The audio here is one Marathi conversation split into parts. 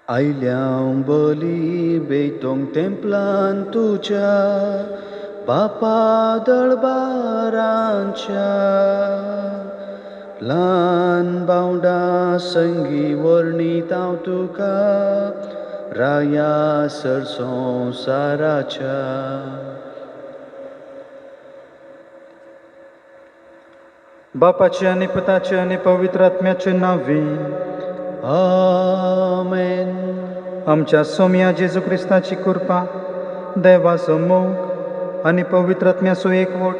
आयल्यां बली बेतोंग तेंपलान तुझ्या बापा दळबारांच्या ल्हान बावडा संगी वर्णीत हांव तुका राया सर संवसाराच्या. बापाचे आनी पुताचे आनी पवित्र आत्म्याचे नांवी. आमेन. आमच्या सोम्या जेजू क्रिस्ताची कृपा, देवाचो मोग आनी पवित्र आत्म्याचो एकवट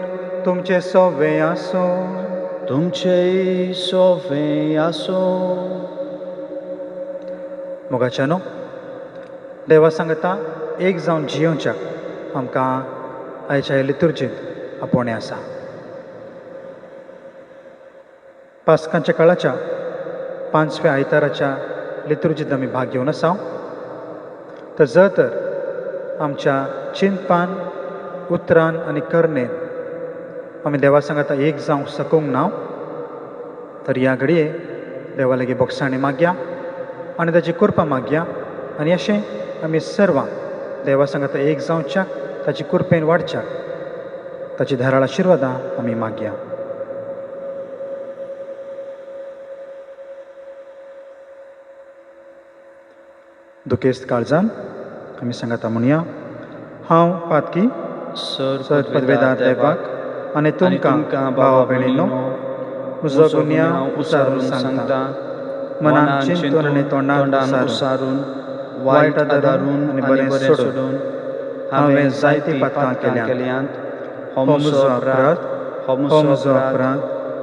तुमचे सवे आसो. तुमचेय सोवें आसो. मोगाच्यानो, देवा सांगता एक जावन जियोवच्याक आमकां आयच्या लितुर्जींत आपोवणें आसा. पास्कांच्या काळाच्या 5व्या आयताराच्या लितुर्जींत आमी भाग घेवन आसा. तर जर तर आमच्या चिंतपान, उतरान आनी करणेन आमी देवा सांगता एक जावं सकूंक ना, तर ह्या घडये देवा लागीं बोगसाणी मागया आनी ताची कृपा मागया. आनी अशें आमी सर्वांक देवा सांगता एक जावच्याक, ताची कृपेन वाडच्याक, ताची धाराळ आशिर्वादां आमी मागया. दुखेस्त काळजान आमी सांगता म्हणया, हांव पातकी सर पदवेदार देवाक आनी तुमकां भावा भयणीनो म्हजो गुन्यांव उसारून सांगता. मनान चिंतून आनी तोंडान उसारून, वायट आदारून आनी बरें सोडून हांवें जायतीं पातकां केल्यांत. हो म्हजो अपराध, हो म्हजो अपराध,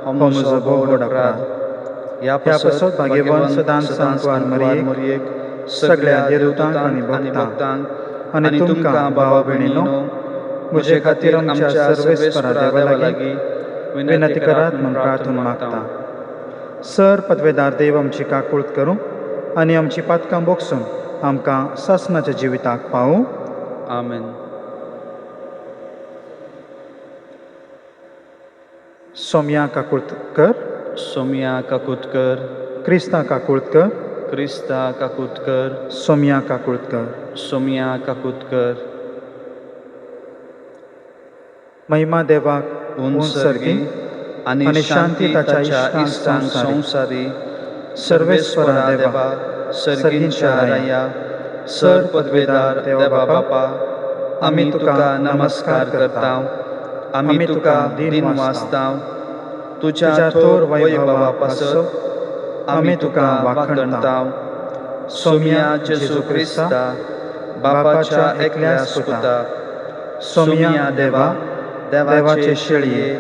हो म्हजो भोव व्हड अपराध. ह्या पासत भाग्यवान सदांच सांगवान मरियेक, सगळ्या देवदूतांक आनी भक्तांक आनी तुमकां भावा भयणीनो म्हजे खातीर आमच्या सर्वेस्परा देवा लागीं विनंती करात म्हूण प्रार्थना मागता. सर पदवेदार देव आमची काकूळट करूं आनी आमची पातकां बोगसून आमकां सासणाच्या जिविताक पावूं. आमेन. सोम्या काकुळकर, सोम्या काकुतकर, क्रिस्ता काकुळकर, क्रिस्ता काकुतकर, सोम्या काकुळकर. सोम्या काकुतकर. महिमा देवाक उंसर्गी आनी शांती ताच्या इश्टांक संवसारी. सर्वेस्वरा देवा, सर्गींच्या राया, सर पदवेदार देवा बापा, आमी तुका नमस्कार करता. आमी तुका दिन वाचता. तुज्या थोर वैभवा पासत आमी तुका वाखणता. सोम्या जेजू क्रिस्ता, बापाच्या एकल्या सुपुता, सोम्या देवा, देवाचे शेळये,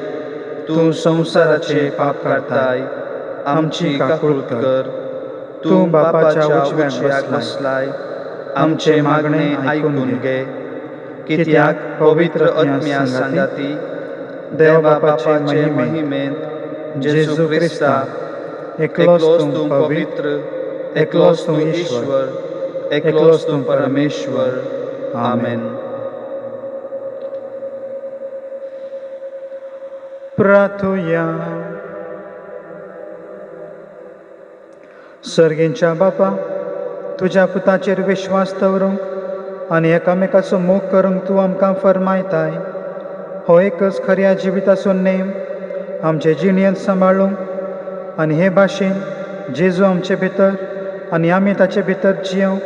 तूं संवसाराचे पाप काडताय. आमची काकूळट कर. तूं बापाच्या उजव्याक बसलाय. आमचे मागणे आयकून घे. कित्याक पवित्र आत्म्या सांगाती देव बापाचे महिमेंत जेजू क्रिस्ता, एकलोच तूं पवित्र, एकलोच तूं ईश्वर, एकलोच तूं परमेश्वर. आमेन. प्रार्थुया. सर्गेंच्या बापा, तुज्या पुताचेर विश्वास दवरूंक आनी एकामेकाचो मोग करूंक तूं आमकां फरमायताय. हो एकच खऱ्या जिविताचो नेम आमचे जिणेंत सांबाळूंक आनी हे भाशेन जेजू आमचे भितर आनी आमी ताचे भितर जियोंक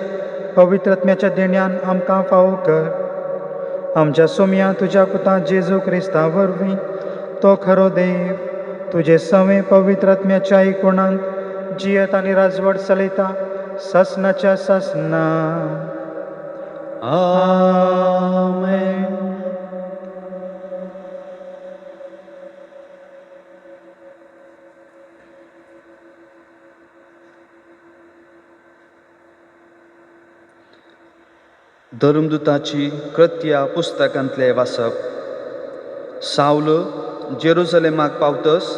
पवित्र आत्म्याच्या देण्यान आमकां फावो कर. आमच्या सोम्या तुज्या पुता जेजू क्रिस्ता वरवीं तो खरो देव तुजे सवे पवित्र आत्म्याच्या एकूणांत जियेत आनी राजवट चलयता सासणाच्या सासना. आमेन. धर्मदूताची कृत्या पुस्तकांतले वाचप. सावल जेरुसलेमाक पावतस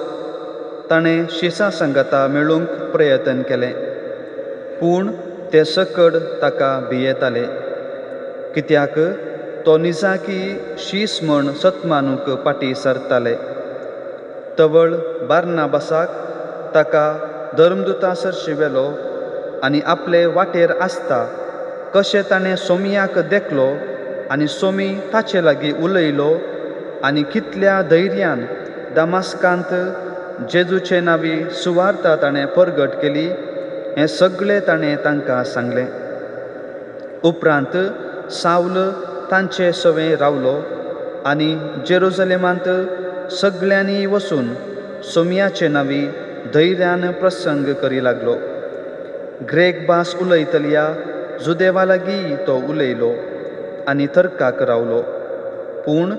ताणें शिसा संगता मेळूंक प्रयत्न केलें, पूण ते सकड ताका भियेताले, कित्याक तो निजाकी शीस म्हण सतमानूक पाटी सरताले. तवळ बार्नाबासाक ताका धर्मदूता सरशी वेलो आनी आपले वाटेर आसता कशें ताणें सोमयाक देखलो आनी सोमी ताचे लागीं उलयलो आनी कितल्या धैर्यान दामास्कांत जेजूचे नांवी सुवार्ता ताणें परगट केली हें सगळें ताणें तांकां सांगलें. उपरांत सावल तांचे सवें रावलो आनी जेरुसलेमांत सगळ्यांनी वचून सोमयाचे नांवी धैर्यान प्रसंग करी लागलो. ग्रेक भास उलयतल्या जुदेवा लागीं तो उलयलो आनी तर्काक रावलो. पूण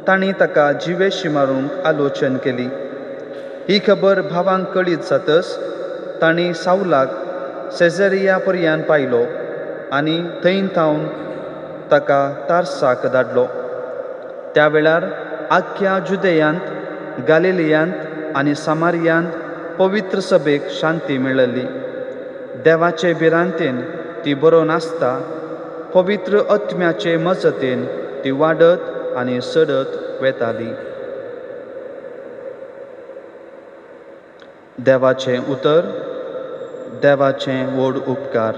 तांणी ताका जिवेशी मारूंक आलोचन केली. ही खबर भावांक कळीत जातच तांणी सावलाक सेझरिया पर्यंत पायलो आनी थंय थावन ताका तार्साक धाडलो. त्या वेळार आख्या जुदेयांत, गालिलियांत आनी सामारियांत पवित्र सभेक शांती मेळ्ळी. देवाचे भिरांतेन ती बरोवन आसता पवित्र आत्म्याचे मजतेन ती वाडत आनी सडत वेताली. देवाचें उतर. देवाचें व्हड उपकार.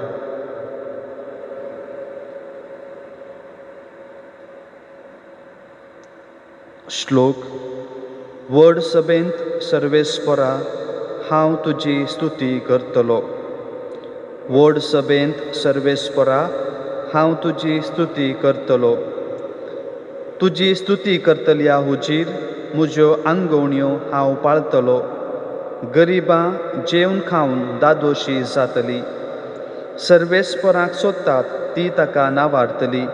श्लोक. व्हड सभेंत सर्वेस्परा हांव तुजी स्तुती करतलो. व्हड सभेंत सर्वेस्परा हांव तुजी स्तुती करतलो. तुजी स्तुती करतल्या हुजीर म्हज्यो आंगवण्यो हांव पाळटलो. गरिबां जेवन खावन दादोशी जातली. सर्वेस्पराक सोदतात ती ताका नावारतली.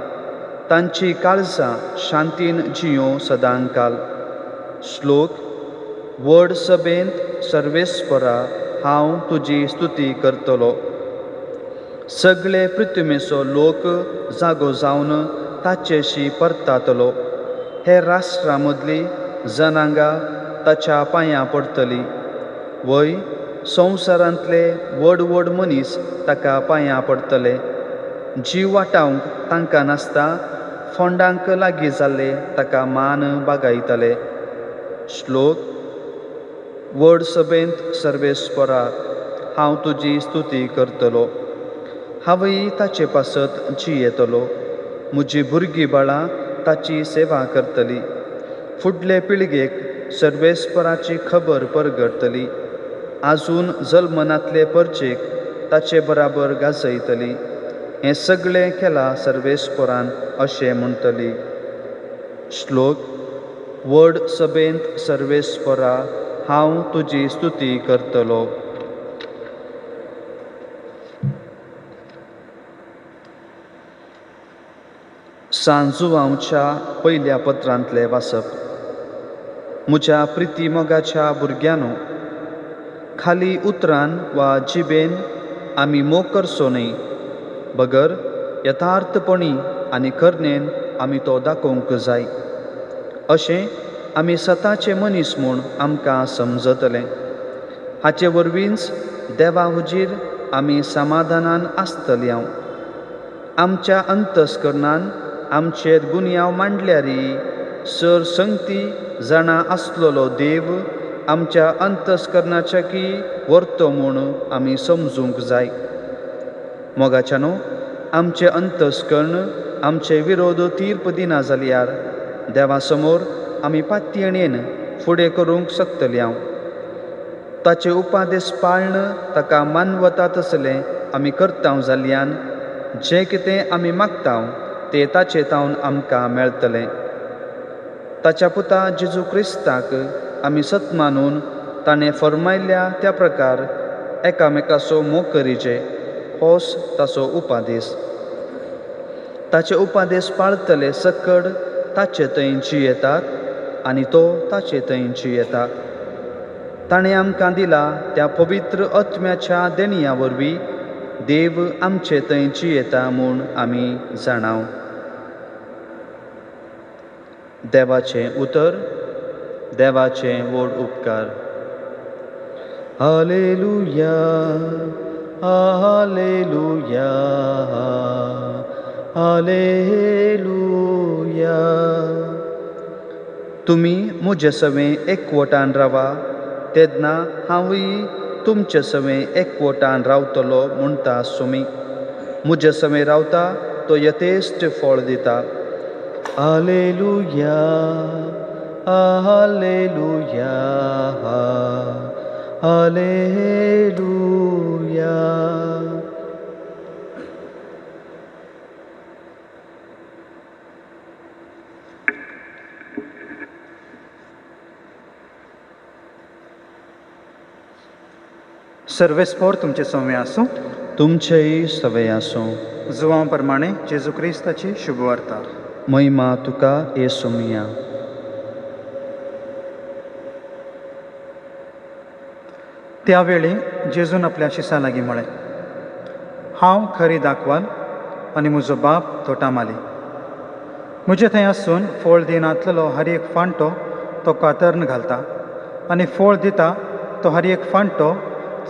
तांची काळजां शांतीन जियो सदांकाल. श्लोक. व्हड सभेंत सर्वेस्परा हांव तुजी स्तुती करतलो. सगळे पृथ्वीचो लोक जागो जावन ताचेशी परतातलो. हे राष्ट्रां मदली जनांगां ताच्या पांयां पडटलीं. वय संवसारांतले व्हड व्हड मनीस ताका पांयां पडटले. जीव वाटावंक तांकां नासता फोंडांक लागीं जाल्ले ताका मान बागायतले. श्लोक. व्हड सभेंत सर्वेस्परा हांव तुजी स्तुती करतलो. हांवय ताचे पासत जियेतलो. म्हजीं भुरगीं बाळां ताची सेवा करतलीं. फुडले पिळगेक सर्वेस्पराची खबर परगडटली. आजून जल्मनातले परचेक ताचे बराबर गाजयतली. हें सगळें केलां सर्वेस्परान अशें म्हणटली. श्लोक. व्हड सभेंत सर्वेस्परा हांव तुजी स्तुती करतलो. सांजुवांच्या पयल्या पत्रांतलें वाचप. म्हज्या प्रिती मोगाच्या भुरग्यांनो, खाली उतरान वा जिबेन आमी मोग करचो न्हय, बगर यथार्थपणी आनी करनेन आमी तो दाखोवंक जाय. अशें आमी सताचे मनीस म्हूण आमकां समजतलें. हाचे वरवींच देवा हुजीर आमी समाधानान आसतलीं. आमच्या अंतस्करणान आमचेर गुन्यांव मांडल्यारय सर संगती जाणा आसलेलो देव आमच्या अंतस्करणाच्या की व्हरतो म्हूण आमी समजूंक जाय. मोगाच्यानो, आमचें अंतस्करण आमचे विरोध तीर्प दिना जाल्यार देवा समोर आमी पातयेणेन फुडें करूंक शकतलीं. ताचे उपादेश पाळन ताका मानवता तसलें आमी करता जाल्ल्यान जें कितें आमी मागता तें ताचे तावन आमकां मेळटलें. ताच्या पुता जेजू क्रिस्ताक आमी सतमानून ताणें फर्मायल्या त्या प्रकार एकामेकाचो मोग करीचे, होच ताचो उपादेश. ताचे उपादेश पाळतले सकड ताचे थंय जियेतात आनी तो ताचे थंय जियेता. ताणें आमकां दिला त्या पवित्र आत्म्याच्या देणया वरवीं देव आमचे थंय जियेता म्हूण आमी जाणाव. देवाचें उतर. देवाचें व्हड उपकार. Hallelujah, hallelujah, hallelujah. तुमी म्हजे सवें एकवटान रावा तेन्ना हांवूय तुमचे सवे एकवटान रावतलो म्हणटा सुमी. म्हजे सवे रावता तो यथेश्ट फळ दिता. Hallelujah, hallelujah, hallelujah. सर्वेस्पोर तुमचे सौम्य आसूं. तुमचेय सवे आसूं. जुवां प्रमाणे जेजू क्रिस्ताची शुभवार्ता. महिमा तुका येसू मिया. त्यावेळी जेजून आपल्या शिसा लागीं म्हळें, हांव खरी दाखवाल आनी म्हजो बाप तोटामाली. म्हजे थंय आसून फोळ दिनातलो हर एक फांटो तो कातर्न घालता आनी फोळ दिता तो हर एक फांटो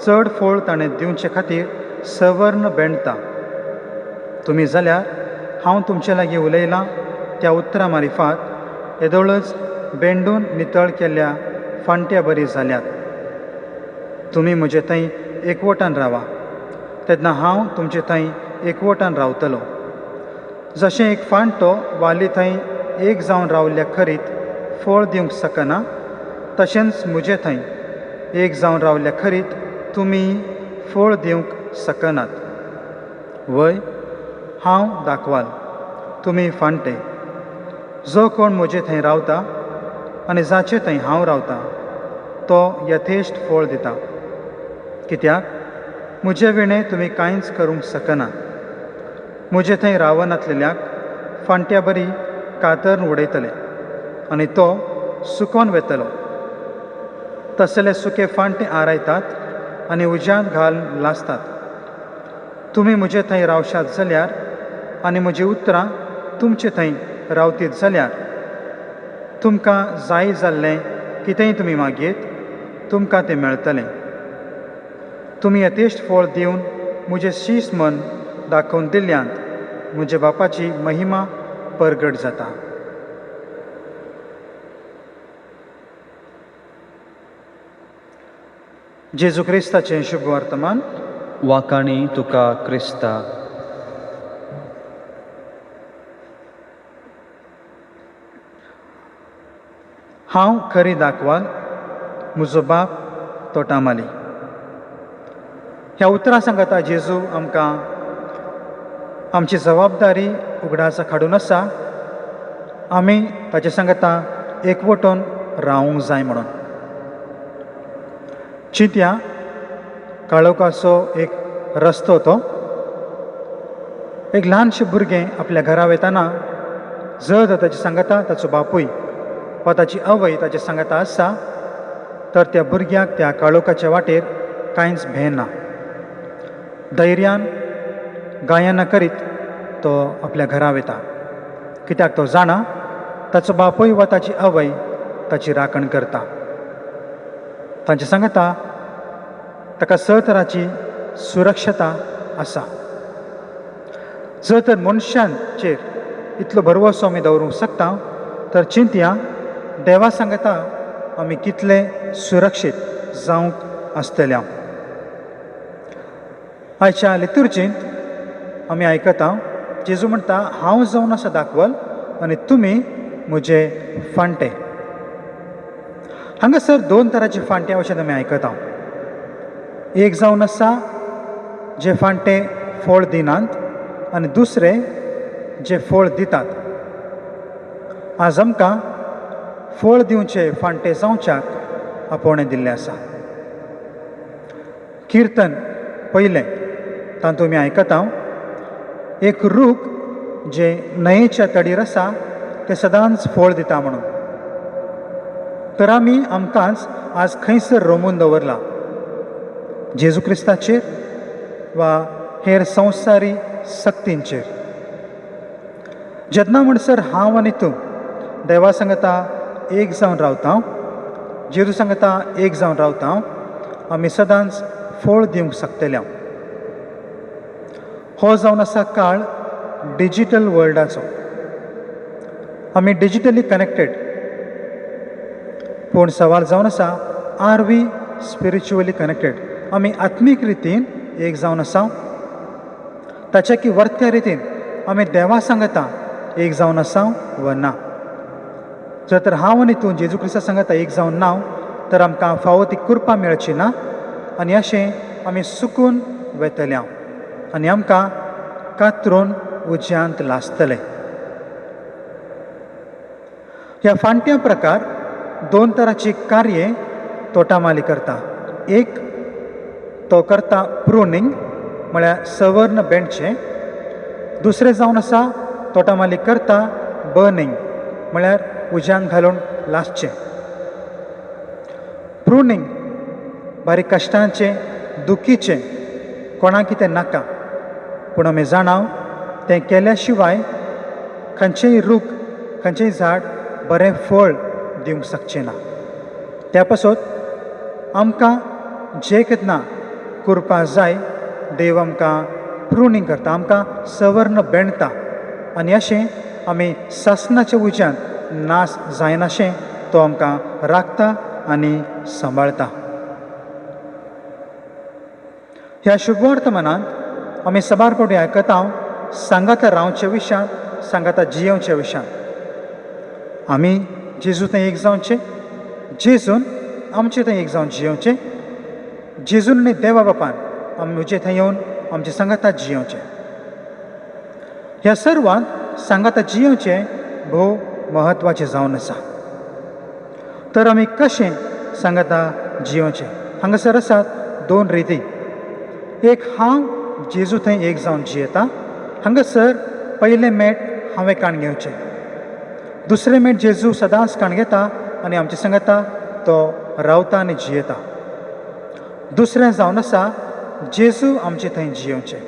चड फोळ ताणें दिवचे खातीर सवर्ण बेंडता. तुमी जाल्यार हांव तुमचे लागीं उलयलां त्या उतरां मारिफात येदोळच बेंडून नितळ केल्ल्या फांट्या बरी जाल्यात. तुमी म्हजे थंय एकवटान रावा, तेन्ना हांव तुमचे थंय एकवटान रावतलो. जशें एक फांटो वाली थंय एक जावन रावल्ल्या खरीत फोळ दिवंक शकना, तशेंच म्हजे थंय एक जावन रावल्ल्या खरीत तुमी फोळ दिवंक शकनात. वय हांव दाखवाल, तुमी फांटे. जो कोण म्हजे थंय रावता आनी जाचे थंय हांव रावतां तो यथेश्ट फोळ दिता. कित्याक म्हजे विणें तुमी कांयच करूंक शकना. म्हजे थंय रावनासलेल्याक फांट्या बरी कातर्न उडयतले आनी तो सुकोवन वेतलो. तसले सुके फांटे आरायतात आनी उज्यांत घालून लासतात. तुमी म्हजे थंय रावशात जाल्यार आनी म्हजी उतरां तुमचे थंय रावतीत जाल्यार तुमकां जाय जाल्लें कितेंय तुमी मागयेत तुमकां तें मेळटलें. तुमी यथेश्ट फोळ दिवन म्हजें शीस मन दाखोवन दिल्ल्यांत म्हज्या बापाची महिमा परगट जाता. जेजू क्रिस्ताचें शुभ वर्तमान. वाकाणी तुका क्रिस्ता. हांव खरी दाखवाल, म्हजो बाप तोटामाली. ह्या उतरां सांगता जेजू आमकां आमची जबाबदारी उगडास हाडून आसा. आमी ताचे सांगता एकवटून रावूंक जाय म्हणून. चिंतया, काळोखाचो एक रस्तो तो. एक ल्हानशें भुरगें आपल्या घरा वयताना जर ताचे सांगता ताचो बापूय वा ताची आवय ताचे सांगता आसा तर त्या भुरग्याक त्या काळोखाच्या वाटेर कांयच भें ना. धैर्यान गायना करीत तो आपल्या घरा वयता. कित्याक तो जाणा ताचो बापूय वा ताची आवय ताची राखण करता. तांचे सांगता ताका तराची सुरक्षता आसा. जर तर मनशांचेर इतलो भरवसो आमी दवरूंक शकता तर चिंतया देवा सांगता आमी कितले सुरक्षीत जावंक आसतले. आयच्या लितुर्जींत आमी आयकता जेजू म्हणटा हांव जावन आसा दाखवल आनी तुमी म्हजे फांटे. हांगासर दोन तरांचे फांटे अशें आमी आयकता. एक जावन आसा जे फांटे फोळ दिनात आनी दुसरे जे फोळ दितात. आज आमकां फोळ दिवचे फांटे जावच्याक आपोवणें दिल्लें आसा. किर्तन पयलें तातूंत आमी आयकता एक रूख जे न्हंयेच्या तडीर आसा तें सदांच फोळ दिता म्हणून. तर आमी आमकांच आज खंयसर रोमून दवरला, जेजू क्रिस्ताचेर वा हेर संवसारी सक्तींचेर. जेन्ना म्हणसर हांव आनी तूं देवा सांगता एक जावन रावता, जेजू सांगता एक जावन रावता, आमी सदांच फोळ दिवंक शकतले. हो जावन आसा काळ डिजिटल वर्ल्डाचो. आमी डिजिटली कनेक्टेड. पूण सवाल जावन आसा आर वी स्पिरिच्युअली कनेक्टेड. आमी आत्मीक रितीन एक जावन आसा, ताच्या की वर्त्या रितीन आमी देवा सांगता एक जावन आसा वा ना. जर तर हांव आनी तूं जेजू क्रिस्ता सांगता एक जावन ना, तर आमकां फावो ती कृपा मेळची ना, आनी अशें आमी सुकून वेतल्या आनी आमकां कातरून उज्यांत लासतले. ह्या फांट्या प्रकार दोन तरांची कार्ये तोटामाली करता. एक तो करता प्रुनींग म्हळ्यार सवर्ण बेंडचें. दुसरें जावन आसा तोटामाली करता बर्निंग म्हळ्यार उज्यान घालून लासचें. प्रुनींग बारीक कश्टांचें, दुखीचें, कोणाक कितें नाका, पूण आमी जाणाव तें केल्या शिवाय खंयचेंय रूख, खंयचेंय झाड बरें फळ दिवंक शकचें ना. त्या पासत आमकां जे केन्ना करपा जाय, देव आमकां प्रुनींग करता, आमकां सवर्ण बेंडता, आनी अशें आमी सासणाच्या उज्यांत नास जायनाशें तो आमकां राखता आनी सांबाळटा. ह्या शुभ वर्तमानांत आमी सबार फावटी आयकता सांगाता रावचे विशयान, सांगाता जियेवच्या विशयान. आमी जेजू थंय एक जावचें, जेजून आमचे थंय एक जावन जियेवचें, जेजून आनी देवा बापान आमचे थंय येवन आमचे सांगाता जियेवचें. ह्या सर्वांत सांगाता जियेवचें भोव महत्वाचें जावन आसा. तर आमी कशें सांगाता जियेवचें? हांगासर आसात दोन रिती. एक, हांव जेजू थंय एक जावन जियेता, हांगासर पयलें मेट हांवें काण घेवचें. दुसरें मेट जेजू सदांच काण घेता आनी आमचे सांगाता तो रावता आनी जियेता. दुसरें जावन आसा जेजू आमचे थंय जियेवचें.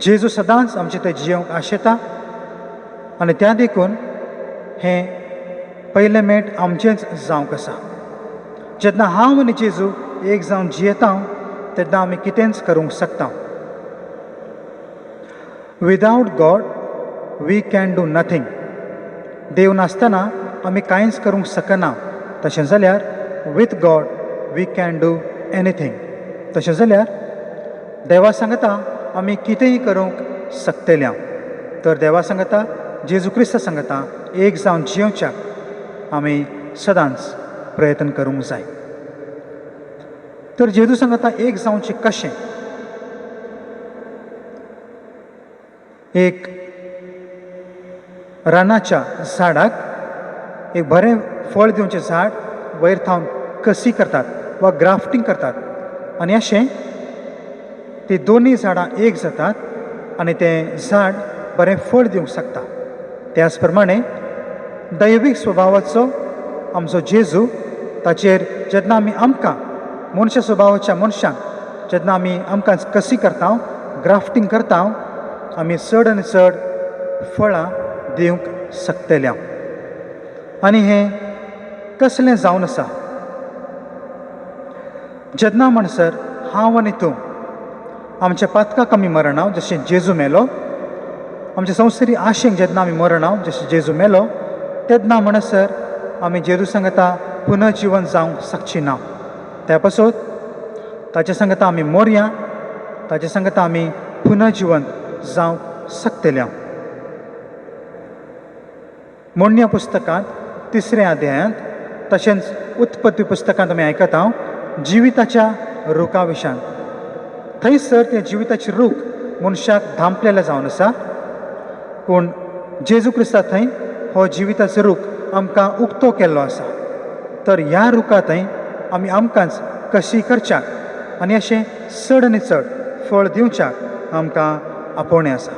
जेजू सदांच आमचे थंय जियोंक आशेता आनी त्या देखून हें पयलें मेट आमचेंच जावंक आसा. जेन्ना हांव आनी जेजू एक जावन जियेता तेन्ना आमी कितेंच करूंक शकता. Without God we can do nothing. देव नासतना आमी कांयच करूंक शकना. तशें जाल्यार with God we can do anything. तशें जाल्यार देवा सांगता आमी कितेंय करूंक शकतल्या. तर देवा सांगता, जेजू क्रिस्ता सांगता एक जावन जियोवच्याक आमी सदांच प्रयत्न करूंक जाय. तर जेजू सांगता एक जावचें कशें? एक रानाच्या झाडाक एक बरें फळ दिवचें झाड वयर थावन कसी करतात वा ग्राफ्टिंग करतात, आनी अशें ती दोनी झाडां एक जातात आनी तें झाड बरें फळ दिवंक शकता. त्याच प्रमाणे दैवीक स्वभावाचो आमचो जेजू, ताचेर जेन्ना आमी आमकां मनशा स्वभावाच्या मनशांक जेन्ना आमी आमकां कसी करता, ग्राफ्टिंग करता, आमी चड आनी चड फळां दिवंक शकतल्या. आनी हें कसलें जावन आसा? जेन्ना म्हणसर हांव आनी तूं आमच्या पातकाक आमी मरणाव जशें जेजू मेलो, आमच्या संवसारी आशेक जेन्ना आमी मरणाव जशें जेजू मेलो, तेन्ना म्हणसर आमी जेजू सांगता पुनर्जीवन जावंक शकचीं ना. त्या पासत ताचे सांगता आमी मोरया, ताचे सांगता आमी पुनर्जीवन जावंक शकतल्या. मोन्या पुस्तकांत 3 अध्यायांत, तशेंच उत्पत्ती पुस्तकांत आमी आयकता जिविताच्या रुखा विशयान. थंयसर तें जिविताचें रूख मनशाक धांपलेलें जावन आसा, पूण जेजू क्रिस्ता थंय हो जिविताचो रूख आमकां उक्तो केल्लो आसा. तर ह्या रुखा थंय आमी आमकांच कशी करच्याक आनी अशें चड आनी चड फळ दिवच्याक आमकां आपोवणें आसा.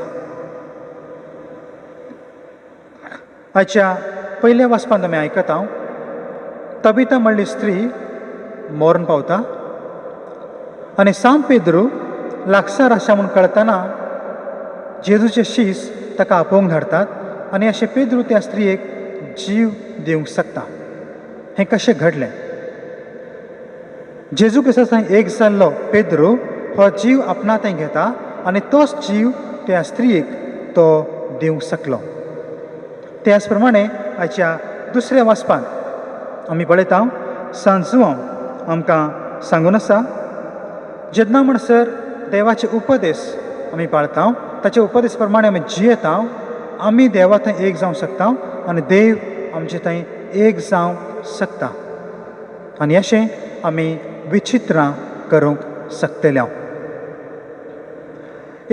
आयच्या पयल्या वाचपांत आमी आयकता तबिता म्हणली स्त्री मरण पावता आनी सांत पेद्रू लागसार आसा म्हूण कळतना जेजूचे शीस ताका आपोवंक धाडटात आनी अशें पेद्रू त्या स्त्रियेक जीव दिवंक शकता. हें कशें घडलें? जेजू क्रिस्ता थंय एक जाल्लो पेद्रू हो जीव आपणा थंय घेता आनी तोच जीव त्या स्त्रियेक तो दिवंक शकलो. त्याच प्रमाणे आयच्या दुसऱ्या वाचपांत आमी पळयता सांजुवां आमकां सांगून आसा जेन्ना म्हणसर देवाचे उपदेश आमी पाळता, ताचे उपदेश प्रमाणे आमी जियेता, आमी देवा थंय एक जावंक शकता आनी देव आमचे थंय एक जावंक शकता. आनी अशें आमी विचित्रां करूंक शकतले.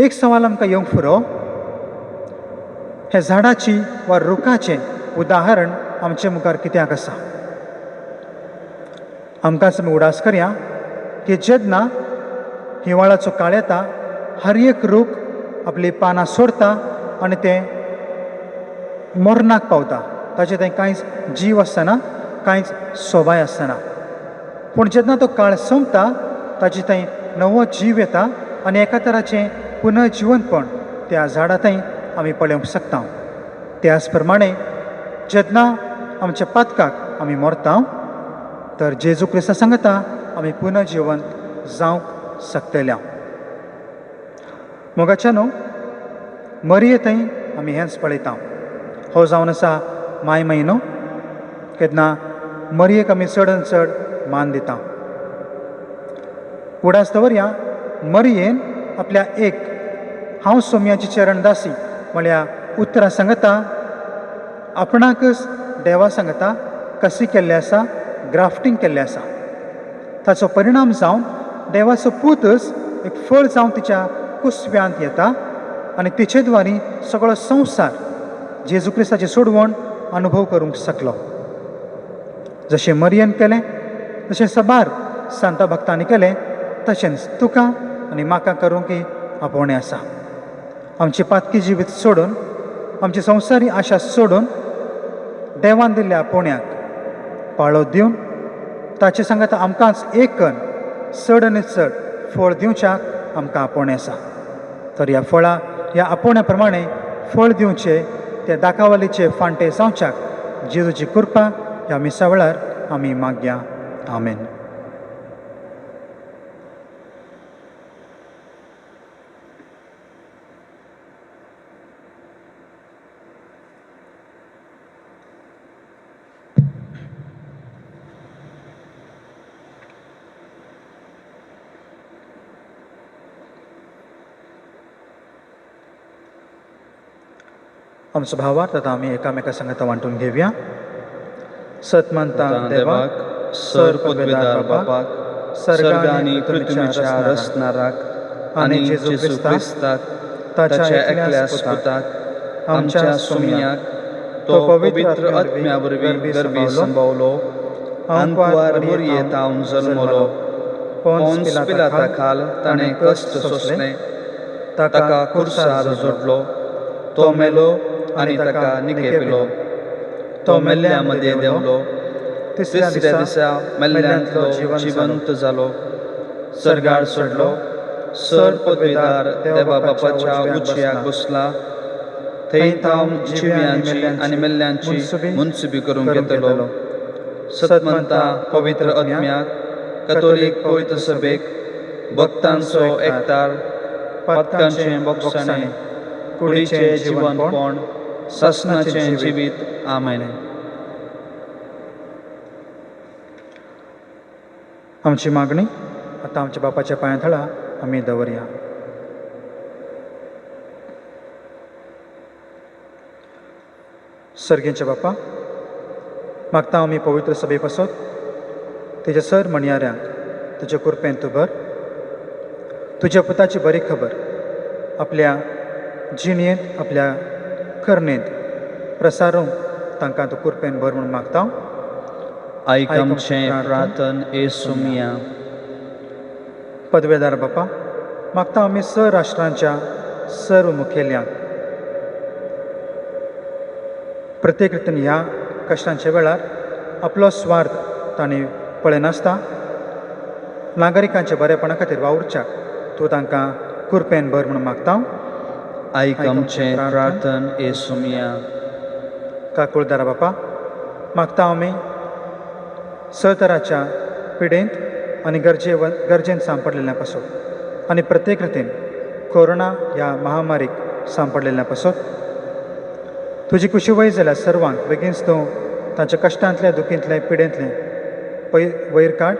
एक सवाल आमकां येवंक फुरो, हे झाडाची वा रुखाचें उदाहरण आमचे मुखार कित्याक आसा? आमकांच आमी उडास करया की जेन्ना हिंवाळाचो काळ येता, हर एक रूख आपली पानां सोडता आनी तें मरणाक पावता. ताचे थंय कांयच जीव आसना, कांयच सोबाय आसना. पूण जेन्ना तो काळ संपता, ताचे थंय नवो जीव येता आनी एका तराचें पुनर्जिवनपण त्या झाडा थंय आमी पळोवंक शकता. त्याच प्रमाणे जेन्ना आमच्या पातकाक आमी मरता, तर जेजू क्रिस्ता सांगता आमी पुनर्जिवन जावंक शकतल्या. मोगाच्यानो, मरये थंय आमी हेंच पळयता. हो जावन आसा माय म्हयनो, केन्ना मरयेक आमी चडन चड मान दिता. उडास दवरया, मरयेन आपल्या एक हांव सोम्याची चरण दासी म्हळ्यार उतरां सांगता, आपणाकच देवा सांगता कशी केल्लें आसा, ग्राफ्टींग केल्लें आसा. ताचो परिणाम जावन देवाचो पूतच एक फळ जावन तिच्या कुसव्यांत येता आनी तिचे द्वारी सगळो संवसार जेजू क्रिस्ताचें सोडवण अनुभव करूंक शकलो. जशें मरियन केलें, जशें सबार सांत भक्तांनी केलें, तशेंच तुका आनी म्हाका करूंकय आपोवणें आसा. आमची पातकी जिवीत सोडून, आमची संवसारी आशा सोडून देवान दिल्ल्या आपोवण्याक पाळो दिवन ताचे सांगता आमकांच एक कण चड आनी चड फळ दिवच्याक आमकां आपोवणें आसा. तर ह्या फळां, ह्या आपोवण्या प्रमाणे फळ दिवचे, त्या दाखावलीचे फांटे जावच्याक जेजूची कृपा ह्या मिसा वेळार आमी मागया. आमेन. आमचो भावार्थ आतां आमी एकामेका सांगता वांटून घेवया. सतमंता देवाक, सर पदवेदार बापाक, सर्ग आनी पृथ्वीच्या रचणाराक आनी जेजू क्रिस्ताक, ताच्या एकल्या सुताक, आमच्या सोमयाक, तो पवित्र आत्म्या वरवीं गरबी संभवलो, अंकवार मरये तावन जल्मलो, पोन्स पिलाता खाल ताणें कश्ट सोंसलें, ताका खुर्सार जोडलो, तो मेलो आनी ताका निकेपिलो, तो मेल्ल्या मदें देंवलो, तिसऱ्या दिसा मेल्ल्यांतलो जिवंत जालो, सर्गार चडलो, सर पदवेदार देवा बापाच्या उच्च्याक बसला, थंय तावन जिव्यांची आनी मेल्ल्यांची मुनसुबी करूंक येतलो. सतमंता पवित्र आत्म्याक, कॅथोलीक पवित्र सभेक, भक्तांचो एकतार, पातकांचें बोगसाणें, कुडीचें जिवनपण, सासणाचें जिवीत. आमेन. आमची मागणी आतां आमच्या बापाच्या पांया थळा आमी दवरया. सर्गेंच्या बापा, मागता आमी पवित्र सभे पासत तेज्या सर म्हणयाऱ्यांक तुज्या कृपेन तूं भर. तुज्या पुताची बरी खबर आपल्या जिणेंत, आपल्या करणेंत प्रसारूंक तांकां तूं कृपेन भर म्हणून मागता. आयक आमचें प्रार्थन येसुमिया. पदवेदार बापा, मागता आमी स राष्ट्रांच्या सर्व मुखेल्यांक प्रत्येक रितीन ह्या कश्टांच्या वेळार आपलो स्वार्थ तांणी पळयनासता नागरिकांच्या बरेपणा खातीर वावुरच्याक तूं तांकां कृपेन भर म्हणून मागता. आयक आमचें प्रार्थन येसुमिया. काकुळदारा बापा, मागता आमी सहतराच्या पिडेंत आनी गरजेन सांपडलेल्या पासत आनी प्रत्येक रितीन कोरोना ह्या महामारीक सांपडलेल्या पासत तुजी कुशी वयर जाल्यार सर्वांक बेगीनच तूं तांच्या कश्टांतल्या दुखींतले पिडेंतले वयर काड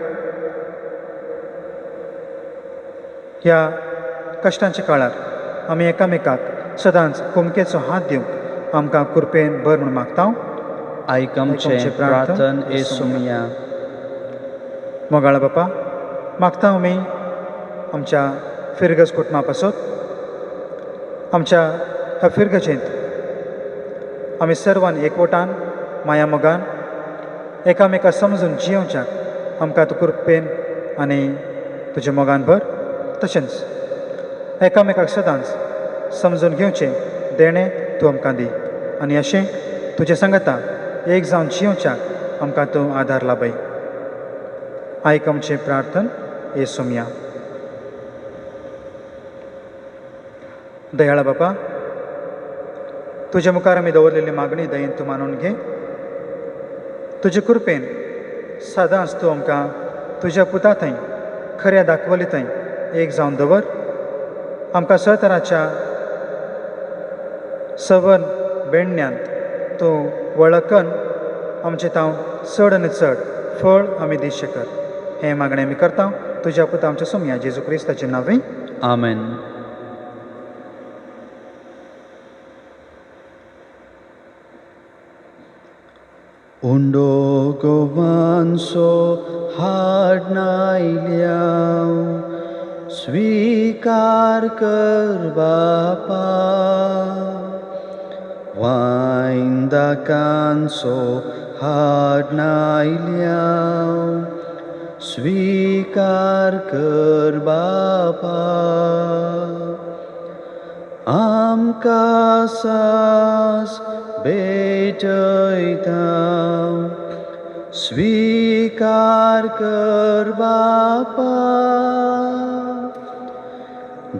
ह्या कश्टांच्या काळार आमी एकामेकाक सदांच कुमकेचो हात दिवंक आमकां कृपेन भर म्हूण मागता. आयकमचे प्रार्थन येसू मिया. मोगाळ बापा, मागता आमी आमच्या फिरगज कुटुंबा पासून आमच्या ह्या फिरगजेंत आमी सर्वान एकवटान माया मोगान एकामेकाक समजून जियोवच्याक आमकां तूं कृपेन आनी तुज्या मोगान भर. तशेंच एकामेकाक सदांच समजून घेवचें देणें तूं आमकां दी आनी अशें तुजे सांगता एक जावन जियोवच्याक आमकां तूं आदार लाभय. आयक आमचें प्रार्थन येसू मिया. दयाळा बापा, तुज्या मुखार आमी दवरलेली मागणी दयेन तूं मानून घे. तुजे कृपेन सदांच तूं आमकां तुज्या पुता थंय खऱ्या दाखवली थंय एक जावन दवर. आमकां सतराच्या सवन बेंडण्यांत तूं वळखन आमचें तांव चड आनी चड फळ आमी दिश्य कर. हें मागणें आमी करता तुज्या पुता आमच्या सोम्या जेजू क्रिस्ताचें नांवे. आमेन. उंडो गोवांचो हाडनायल्याव स्वीकार कर बापा. वायंदाकांचो हाडनायल्याव स्वीकार कर बापा. आमकां सास भेटयता स्वीकार कर बापा.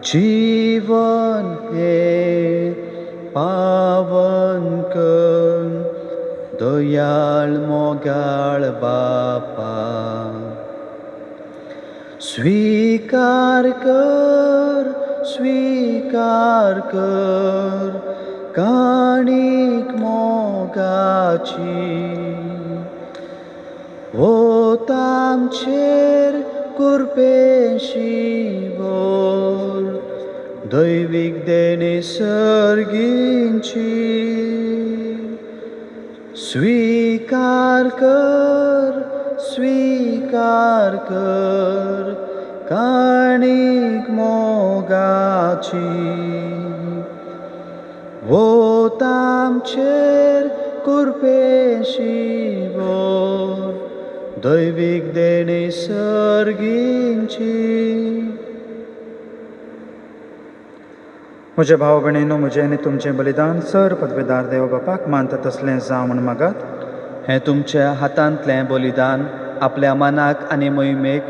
जीवन हे पावन कर दयाळ मोगाळ बापा. स्वीकार कर काणीक मोगाची. वोत आमचेर कुरपेशी भर दैवीक देणे सर्गींची. स्वीकार कर काणीक मोगाची. वोत आमचेर कुरपेशी भर दैवीक देणे सर्गींची. म्हज्या भाव भयणीनो, म्हजें आनी तुमचें बलिदान सर पदवेदार देव बापाक मानता तसलें जावं म्हूण मागात. हें तुमच्या हातांतलें बलिदान आपल्या मनाक आनी मोहिमेक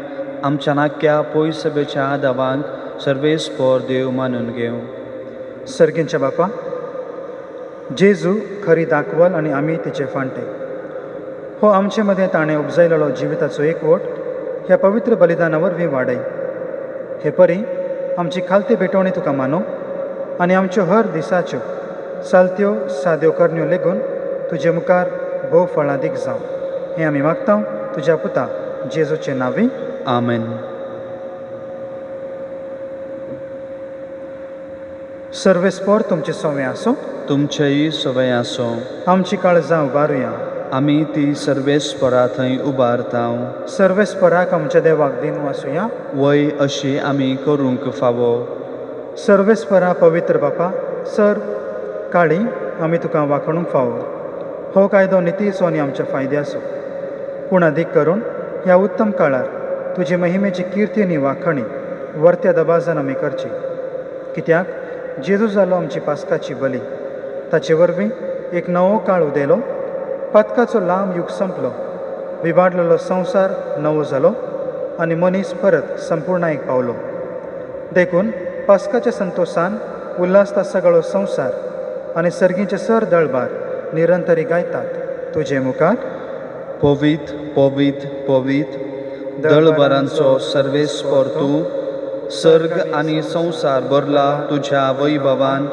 आमच्या नाक्या पयस सभेच्या आदावांक सर्वेस्पोर देव मानून घेवं. सर्गींच्या बापा, जेजू खरी दाखवल आनी आमी तिचे फांटे. हो आमचे मदें ताणें उपजयलेलो जिविताचो एकवट ह्या पवित्र बलिदाना वरवीं वाडय. हे परी आमची खालती भेटवणी तुका मानो आनी आमच्यो हर दिसाच्यो चालत्यो साद्यो करण्यो लेगून तुजे मुखार भोव फळादीक जावं. हें आमी मागता तुज्या पुता जेजूचे नांवी. आमेन. सर्वेस्पोर तुमचे सोवें आसूं. तुमचेय सवय आसो. आमची काळजां उबारुया. आमी ती सर्वेस्परा थंय उबारतांव. सर्वेस्पराक आमच्या देवाक दिन वासुया. वय अशी आमी करूंक फावो. सर्वेस्परा पवित्र बापा, सर काळी आमी तुका वाखणूंक फावो. हो कायदो नितीचो आनी आमच्या फायद्याचो. पूण अदीक करून ह्या उत्तम काळार तुजी महिमेची किर्ती आनी वाखणी वर्त्या दबाजान आमी करची. कित्याक जेजू जालो आमची पास्काची बली. ताचे वरवीं एक नवो काळ उदेलो. पातकाचो लांब युग संपलो. विबाडलेलो संवसार नवो जालो आनी मनीस परत संपूर्णायेक पावलो. देखून पास्काच्या संतोशान उल्हासता सगळो संवसार आनी सर्गीचे सर दळबार निरंतरी गायतात तुजे मुखार. पवित पवित पवित दळबारांचो सर्वेस्पोर तूं. सर्ग आनी संवसार भरला तुज्या वैभवान.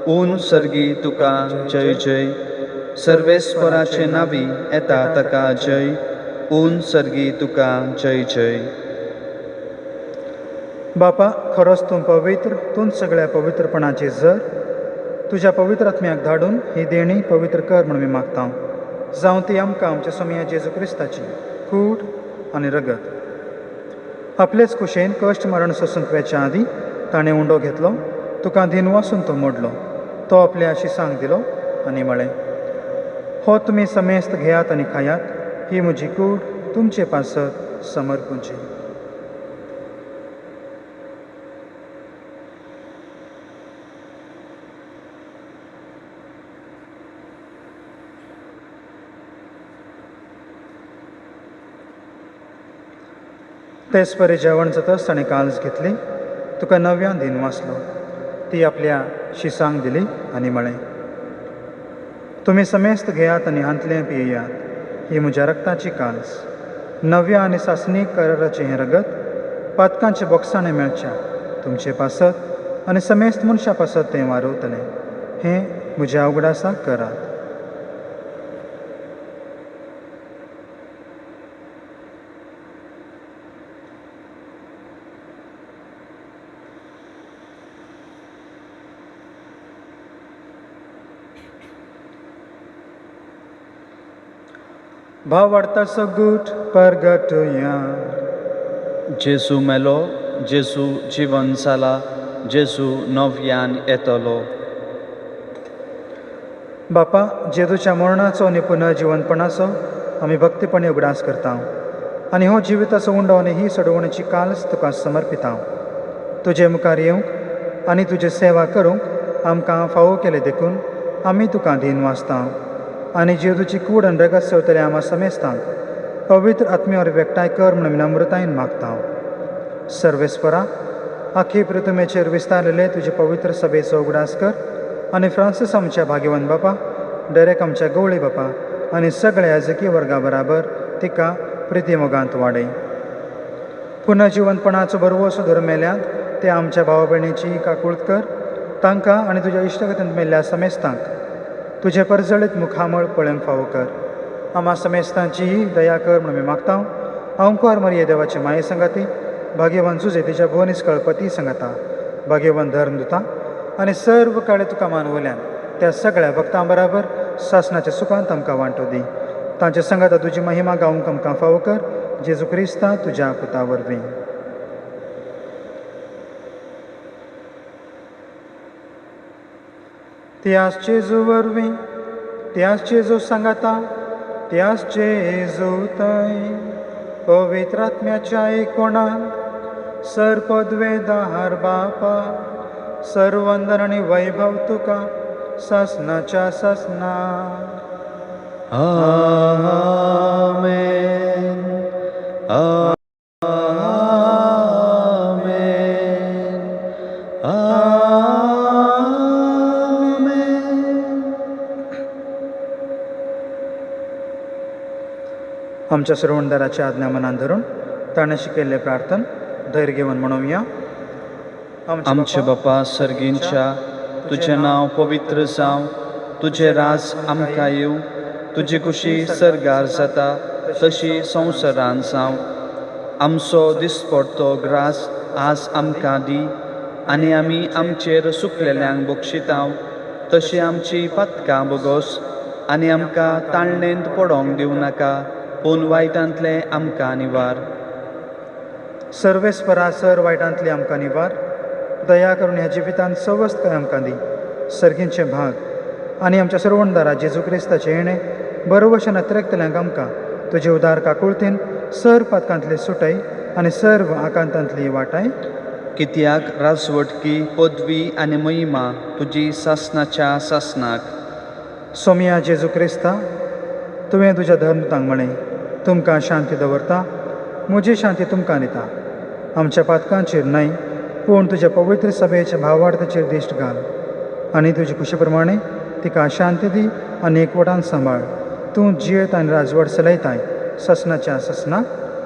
ऊन सर्गी तुका जय जय. सर्वेस्पराचे नांवी येता ताका जय. ऊन सर्गी तुका जय जय. बापा, खरोच तूं पवित्र, तूंच सगळ्या पवित्रपणाची जर. तुज्या पवित्र आत्म्याक धाडून ही देणी पवित्र कर म्हणून मी मागता. जावं ती आमकां आमच्या सोमया जेजू क्रिस्ताची कूड आनी रगत. आपलेच कुशेन कश्ट मरण सोसूंक वेच्या आदीं ताणें उंडो घेतलो, तुका दिन वासून तो मोडलो. तो आपल्या शिसांक दिलो आनी म्हळें, हो तुमी समेस्त घेयात आनी खायात, ही म्हजी कूड तुमचे पासत समर्पूंची. तेच परी जेवण जाताच ताणें काल्स घेतली, तुका नव्यान दिन वाचलो. ती आपल्या शिसांक दिली आनी म्हळें, तुमी समेस्त घेयात आनी हांतलें पियेयात, ही म्हज्या रक्ताची काल्स. नव्या आनी सासणीक कराराचें हें रगत पातकांच्या बोक्सांनी मेळच्या तुमचे पासत आनी समेस्त मनशां पासत तें वारवतलें. हें म्हज्या उगडासाक करात. भाव वाडताचो गूट परगटुया. जेजू मेलो, जेजू जिवन जाला, जेजू नव्यान येतलो. बापा, जेजूच्या मरणाचो आनी पुनर्जिवनपणाचो आमी भक्तीपणे उगडास करता आनी हो जिविताचो उंडो आनी ही सोडवणेची काल्स तुका समर्पिता. तुजे मुखार येवंक आनी तुजी सेवा करूंक आमकां फावो केले देखून आमी तुका दिन वाचता आनी जेजूची कूड आनी रगत सेवतले आमा समेस्तांक पवित्र आत्म्यावर व्यक्ताय कर म्हणून नम्रतायेन मागता. सर्वेस्परा, आखी पृथ्वीचेर विस्तारलेले तुजे पवित्र सभेचो उगडास कर आनी फ्रांसीस आमच्या भाग्यवान बापा, डेरेक आमच्या गवळी बापा आनी सगळ्या याजकी वर्गा बराबर तिका प्रितीमोगांत वाडय. पुनर्जिवनपणाचो बरवोसो धरून मेल्यात ते आमच्या भावा भयणीची काकुळट कर. तांकां आनी तुज्या इश्टगतींत मेल्ल्या समेस्तांक तुजे परजळीत मुखामळ पळोवंक फावो कर. आमा समेस्तांची ही दया कर म्हणून मी मागता. ओंकार मरिये देवाचे माये संगाती, भाग्यवान जुजे तिच्या भुवनीस कळपती संगता, भाग्यवान धर्मदुता आनी सर्व काळे तुका मानवल्यान त्या सगळ्या भक्तां बराबर सासणाच्या सुखांत आमकां वांटो दी. तांच्या संगता तुजी महिमा गावंक आमकां फावो कर. जेजू क्रिस्ता तुज्या पुता वरवीं. त्याच जेजू वरवीं, त्याच जेजू सांगाता, त्याच जेजू थंय पवित्र आत्म्याच्या एकोणान सरपदवे दार बापा, सर्वंदन आनी वैभव तुका सासणाच्या सासना. आमेन. आमेन. आमच्या श्रवणदाराच्या आज्ञा मनान धरून ताणें शिकयल्लें प्रार्थन धैर्य घेवन म्हणूया. आमचे बापा सर्गींच्या, तुझें नांव पवित्र जावं, तुझें राज आमकां येवं, तुजी खुशी सर्गार जाता तशी संवसारान जावं. आमचो दिसपडटो ग्रास आज आमकां दी आनी आमी आमचेर सुकलेल्यांक बक्षितांव, तशी आमची पातकां बोगोस आनी आमकां ताळणेंत पडोंक दिवं नाका, पूण वायटांतले आमकां निवार. सर्वेस्परा सर वायटांतली आमकां निवार. दया करून ह्या जिवितांत सवस्त काय आमकां दी. सर्गींचे भाग आनी आमच्या सर्वणदारा जेजू क्रिस्ताचे येणे बरो भशेन अतिरेकतल्यांक आमकां तुजे उदार काकुळतीन सर पातकांतली सुटय आनी सर्व आकांतांतली वाटाय. कित्याक राजवटकी, पदवी आनी महिमा तुजी सासणाच्या सासणाक. सोमया जेजू क्रिस्ता, तुवें तुज्या धर्मदूतांक म्हळें, तुमकां शांती दवरता, म्हजी शांती तुमकां दिता. आमच्या पातकांचेर न्हय, पूण तुज्या पवित्र सभेच्या भावार्थाचेर दिश्ट घाल आनी तुजे खुशी प्रमाणे तिका शांती दी आनी एकवटान सांबाळ. तूं जियेत आनी राजवट चलयताय ससनाच्या ससना.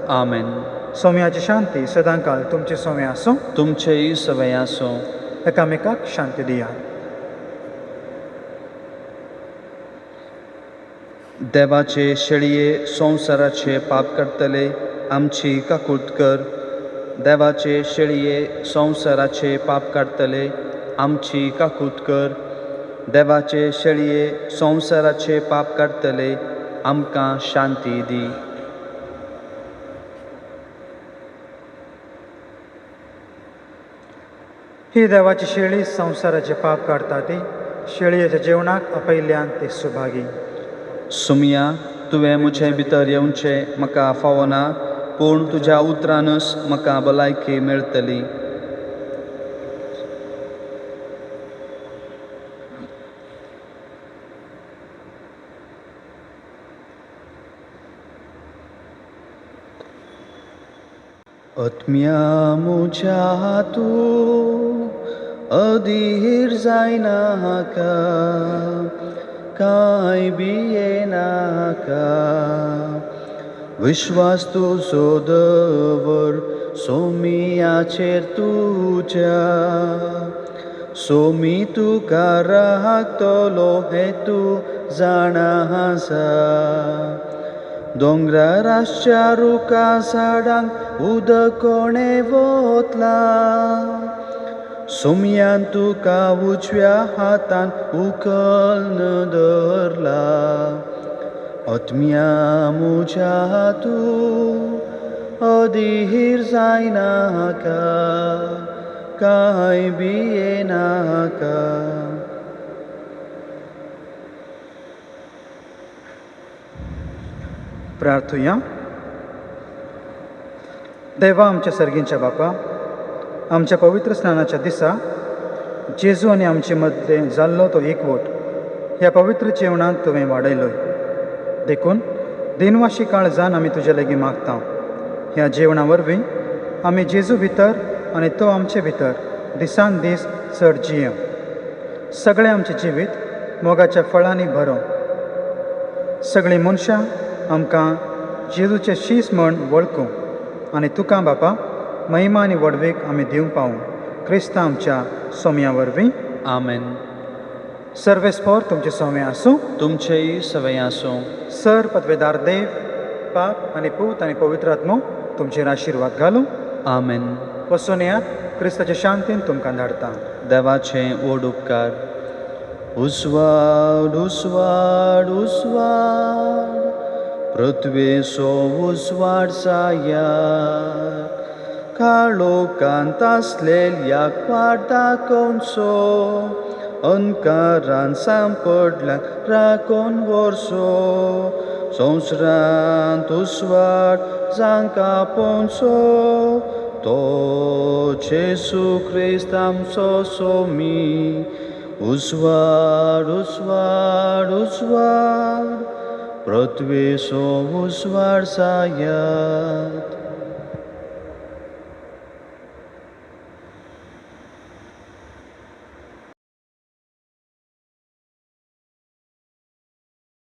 आमेन. सोम्याची शांती सदांकाल तुमचे सोमे आसूं. तुमचेय सवय आसूं. एकामेकाक शांती दिया. देवाचे शेळये संवसाराचे पाप करतले आमची काकुळट कर. देवाचे शेळये संवसाराचे पाप काडतले आमची काकूत कर. देवाचे शेळये संवसाराचे पाप काडतले आमकां शांती दी. ही देवाची शेळी संवसाराचे पाप काडटा ती शेळयेच्या जेवणाक आपयल्यान ते सुभागी. सुमया तुवें म्हजे भितर येवचें म्हाका फावना, पूण तुज्या उतरानच म्हाका भलायकी मेळटली. आत्म्या म्हज्या तूं अधीर जायनाका, कांय भियेनाका. विश्वास तुजो दवर सोमियाचेर तुज्या. सोमी तुका राखतलो हें तूं जाणासा. दोंगराच्या रुखा झाडांक उदक कोणे वतला. सोमयान तुका उजव्या हातान उखलून धरला. आत्म्या म्हज्या तूं अधीर जायनाका, कांय भियेनाका. प्रार्थुया. देवा आमच्या सर्गींच्या बापा, आमच्या पवित्र स्नानाच्या दिसा जेजू आनी आमचे मदले जाल्लो तो एकवट ह्या पवित्र जेवणांत तुवें वाडयलोय. देखून दिनवाशी काळजान आमी तुजे लागीं मागता. ह्या जेवणा वरवीं आमी जेजू भितर आनी तो आमचे भितर दिसान दीस चड जियेव. सगळें आमचें जिवीत मोगाच्या फळांनी भरो. सगळीं मनशां आमकां जेजूचे शीस म्हण वळखूं आनी तुका बापा महिमा आनी वडवेक आमी दिवंक पावूं. क्रिस्तां आमच्या सोम्या वरवीं. आमेन. सर्वेस्पोर तुमचे सोमें आसूं. तुमचेय सवय आसूं. सर पदवेदार देव, बाप आनी पूत आनी पवित्र आत्मो तुमचेर आशिर्वाद घालूं. आमेन. वचून येयात. क्रिस्ताच्या शांतीन तुमकां धाडटा. देवाचे व्हड उपकार. उस्वाड उस्वाड उस्वाड पृथ्वेचो उस्वाड जाया. काळोखांत आसलेल्या दाखोवचो. अंकारान सांपडल्याक राखोन व्हरचो. संवसारांत उस्वाड जांकां पोवचो. तो जेजू क्रिस्त आमचो सोमी. उस्वाड उस्वाड उस्वाड पृथ्वेचो उस्वाड जाया.